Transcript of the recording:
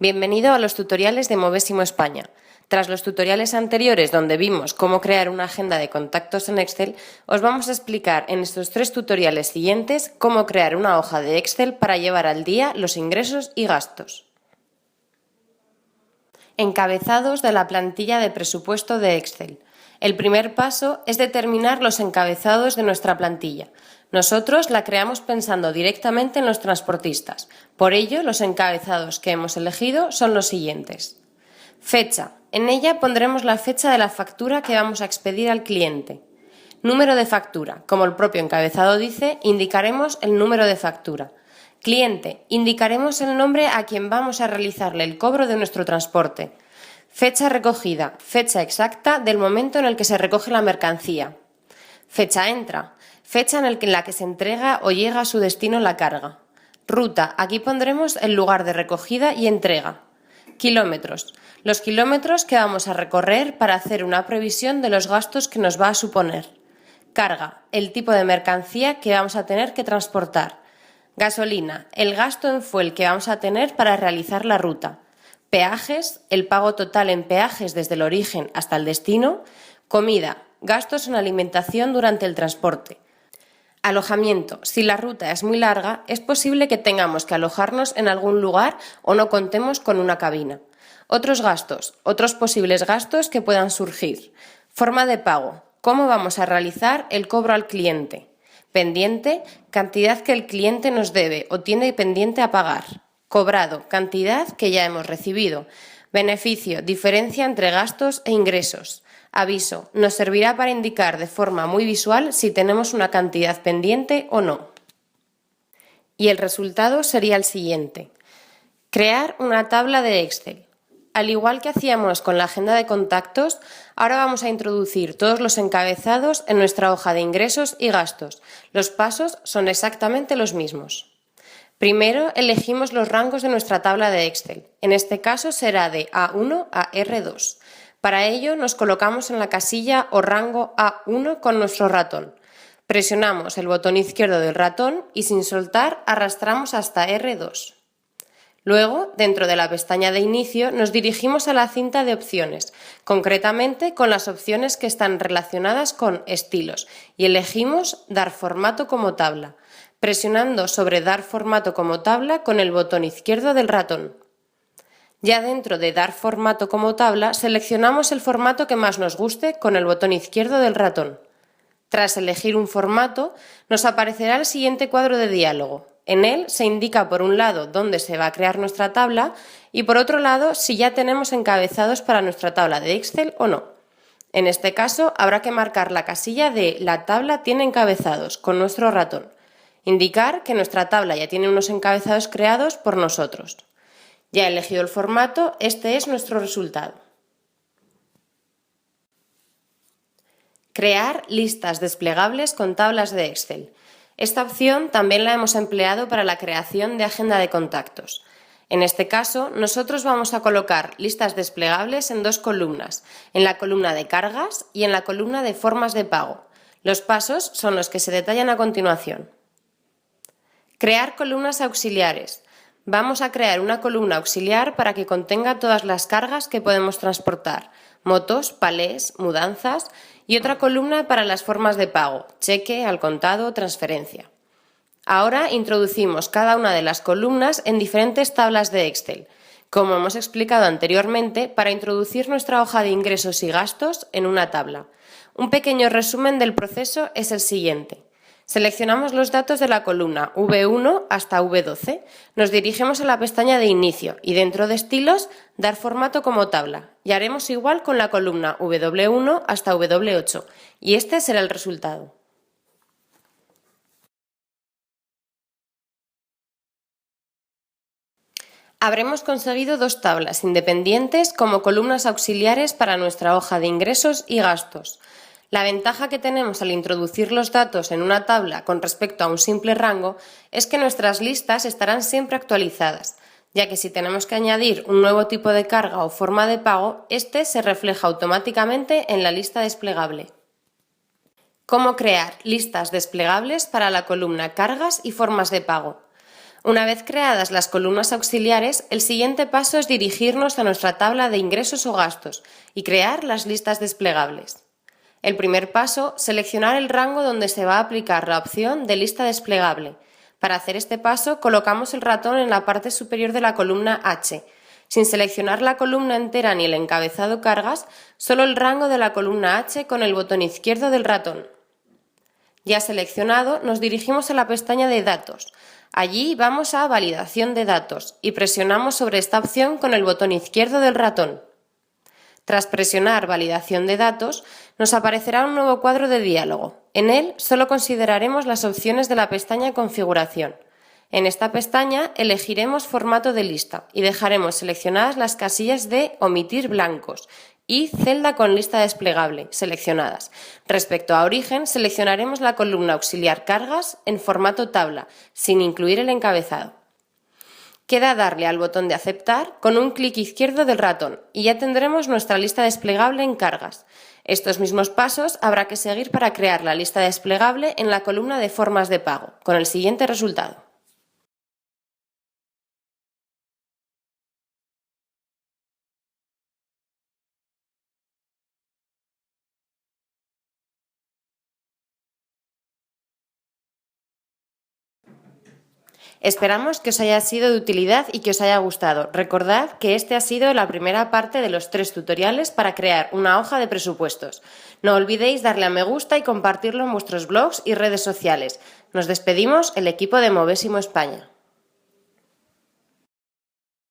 Bienvenido a los tutoriales de Movesimo España. Tras los tutoriales anteriores donde vimos cómo crear una agenda de contactos en Excel, os vamos a explicar en estos 3 tutoriales siguientes cómo crear una hoja de Excel para llevar al día los ingresos y gastos. Encabezados de la plantilla de presupuesto de Excel. El primer paso es determinar los encabezados de nuestra plantilla. Nosotros la creamos pensando directamente en los transportistas. Por ello, los encabezados que hemos elegido son los siguientes. Fecha. En ella pondremos la fecha de la factura que vamos a expedir al cliente. Número de factura. Como el propio encabezado dice, indicaremos el número de factura. Cliente. Indicaremos el nombre a quien vamos a realizarle el cobro de nuestro transporte. Fecha recogida. Fecha exacta del momento en el que se recoge la mercancía. Fecha entra. Fecha en la que se entrega o llega a su destino la carga. Ruta. Aquí pondremos el lugar de recogida y entrega. Kilómetros. Los kilómetros que vamos a recorrer para hacer una previsión de los gastos que nos va a suponer. Carga. El tipo de mercancía que vamos a tener que transportar. Gasolina. El gasto en fuel que vamos a tener para realizar la ruta. Peajes. El pago total en peajes desde el origen hasta el destino. Comida. Gastos en alimentación durante el transporte. Alojamiento. Si la ruta es muy larga, es posible que tengamos que alojarnos en algún lugar o no contemos con una cabina. Otros gastos. Otros posibles gastos que puedan surgir. Forma de pago. ¿Cómo vamos a realizar el cobro al cliente? Pendiente. Cantidad que el cliente nos debe o tiene pendiente a pagar. Cobrado. Cantidad que ya hemos recibido. Beneficio. Diferencia entre gastos e ingresos. Aviso. Nos servirá para indicar de forma muy visual si tenemos una cantidad pendiente o no. Y el resultado sería el siguiente. Crear una tabla de Excel. Al igual que hacíamos con la agenda de contactos, ahora vamos a introducir todos los encabezados en nuestra hoja de ingresos y gastos. Los pasos son exactamente los mismos. Primero elegimos los rangos de nuestra tabla de Excel. En este caso será de A1 a R2. Para ello nos colocamos en la casilla o rango A1 con nuestro ratón. Presionamos el botón izquierdo del ratón y sin soltar arrastramos hasta R2. Luego, dentro de la pestaña de inicio, nos dirigimos a la cinta de opciones, concretamente con las opciones que están relacionadas con estilos, y elegimos Dar formato como tabla, presionando sobre Dar formato como tabla con el botón izquierdo del ratón. Ya dentro de Dar formato como tabla, seleccionamos el formato que más nos guste con el botón izquierdo del ratón. Tras elegir un formato, nos aparecerá el siguiente cuadro de diálogo. En él se indica por un lado dónde se va a crear nuestra tabla y por otro lado si ya tenemos encabezados para nuestra tabla de Excel o no. En este caso habrá que marcar la casilla de La tabla tiene encabezados con nuestro ratón. Indicar que nuestra tabla ya tiene unos encabezados creados por nosotros. Ya elegido el formato, este es nuestro resultado. Crear listas desplegables con tablas de Excel. Esta opción también la hemos empleado para la creación de agenda de contactos. En este caso, nosotros vamos a colocar listas desplegables en 2 columnas, en la columna de cargas y en la columna de formas de pago. Los pasos son los que se detallan a continuación. Crear columnas auxiliares. Vamos a crear una columna auxiliar para que contenga todas las cargas que podemos transportar, motos, palés, mudanzas, y otra columna para las formas de pago, cheque, al contado, transferencia. Ahora introducimos cada una de las columnas en diferentes tablas de Excel, como hemos explicado anteriormente, para introducir nuestra hoja de ingresos y gastos en una tabla. Un pequeño resumen del proceso es el siguiente. Seleccionamos los datos de la columna V1 hasta V12, nos dirigimos a la pestaña de inicio y dentro de estilos, Dar formato como tabla. Y haremos igual con la columna W1 hasta W8 y este será el resultado. Habremos conseguido 2 tablas independientes como columnas auxiliares para nuestra hoja de ingresos y gastos. La ventaja que tenemos al introducir los datos en una tabla con respecto a un simple rango es que nuestras listas estarán siempre actualizadas, ya que si tenemos que añadir un nuevo tipo de carga o forma de pago, este se refleja automáticamente en la lista desplegable. ¿Cómo crear listas desplegables para la columna Cargas y formas de pago? Una vez creadas las columnas auxiliares, el siguiente paso es dirigirnos a nuestra tabla de ingresos o gastos y crear las listas desplegables. El primer paso, seleccionar el rango donde se va a aplicar la opción de lista desplegable. Para hacer este paso, colocamos el ratón en la parte superior de la columna H. Sin seleccionar la columna entera ni el encabezado cargas, solo el rango de la columna H con el botón izquierdo del ratón. Ya seleccionado, nos dirigimos a la pestaña de Datos. Allí vamos a Validación de datos y presionamos sobre esta opción con el botón izquierdo del ratón. Tras presionar Validación de datos, nos aparecerá un nuevo cuadro de diálogo. En él solo consideraremos las opciones de la pestaña Configuración. En esta pestaña elegiremos Formato de lista y dejaremos seleccionadas las casillas de Omitir blancos y Celda con lista desplegable seleccionadas. Respecto a origen, seleccionaremos la columna auxiliar Cargas en formato tabla, sin incluir el encabezado. Queda darle al botón de aceptar con un clic izquierdo del ratón y ya tendremos nuestra lista desplegable en cargas. Estos mismos pasos habrá que seguir para crear la lista desplegable en la columna de formas de pago, con el siguiente resultado. Esperamos que os haya sido de utilidad y que os haya gustado. Recordad que este ha sido la primera parte de los 3 tutoriales para crear una hoja de presupuestos. No olvidéis darle a me gusta y compartirlo en vuestros blogs y redes sociales. Nos despedimos, el equipo de Movesimo España.